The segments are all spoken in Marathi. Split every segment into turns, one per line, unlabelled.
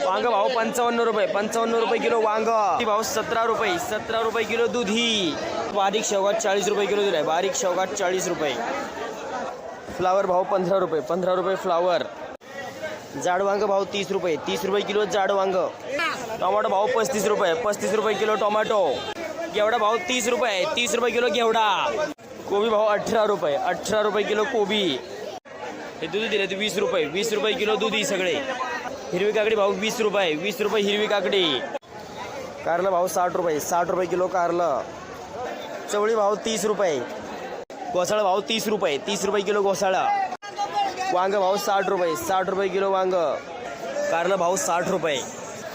वांग भाव 55 रुपये, 55 रुपये किलो वांग। भाव 17 रुपये, 17 रुपये किलो दुधी। बारीक शेवगा 40 रुपये किलो दिलाय, बारीक शेवगा 40 रुपये। फ्लावर भाव 15 रुपये, 15 रुपये फ्लावर। जाड वांग भाव 30 रुपये, 30 रुपये किलो जाड वांग। टोमॅटो भाव 35 रुपये, 35 रुपये किलो टोमॅटो। घेवडा भाव 30 रुपये, 30 रुपये किलो घेवडा। कोबी भाव 18 रुपये, 18 रुपये किलो कोबी। हे दूध दिले ते 20 रुपये, 20 रुपये किलो दुधी सगळे। हिरवी काकडी भाव 20 रुपये, 20 रुपये हिरवी काकडी। कारलं भाव 60 रुपये, 60 रुपये किलो कारलं। चवळी भाव 30 रुपये, घोसाळा भाव 30 रुपये, 30 रुपये किलो घोसाळा। वांग भाव 60 रुपये, 60 रुपये किलो वांग। कारलं भाव 60 रुपये।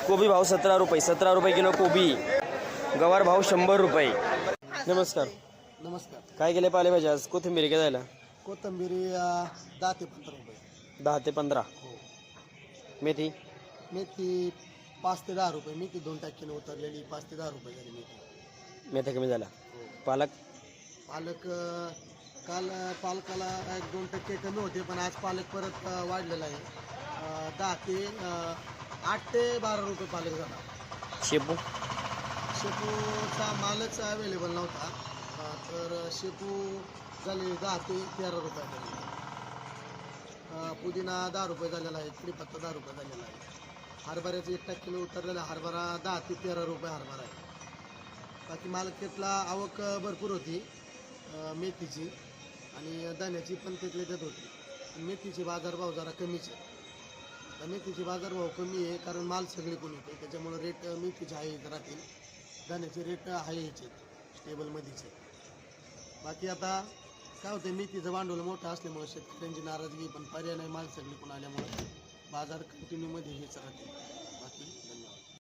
कोबी भाव 17 रुपये, 17 रुपये किलो कोबी। गवार भाव 100 रुपये। नमस्कार.
नमस्कार.
काय केले पालेभाज्या आज? कोथिंबीर काय जायला?
कोथिंबीरी 10 ते 15 रुपये.
10 ते 15.
हो.
मेथी
मेथी 5 ते 10 रुपये. मेथी 2 टक्क्याने उतरलेली 5 ते 10 रुपये झाली मेथी.
मेथ्या कमी झाला. पालक
पालक काल पालकाला 1-2% कमी होते, पण आज पालक परत वाढलेला आहे. 10 ते 8 ते 12 रुपये पालक झाला.
शेपू
शेपूचा मालच अवेलेबल नव्हता, तर शेपू झाले 10 ते 13 रुपये. पुदिना 10 रुपये झालेला आहे. कढीपत्ता 10 रुपये झालेला आहे. हरभऱ्याचं 1% उतरलेला हरभरा 10 ते 13 रुपये हरभरा आहे. बाकी मार्केटला आवक भरपूर होती मेथीची आणि धान्याची पण तिथले त्यात होती. मेथीचे बाजारभाव जरा कमीच आहे. तर मेथीचे बाजारभाव कमी आहे कारण माल सगळे कोण येते, त्याच्यामुळं रेट मेथीचे हाय राहतील. धान्याचे रेट हाय यायचे स्टेबलमध्येच आहे. बाकी आता काय होतं, मेथीचं भांडवल मोठं असल्यामुळे शेतकऱ्यांची नाराजगी, पण पर्याय नाही, माल सगळे कोण आल्यामुळे बाजार कंटिन्यूमध्ये हेच राहतील.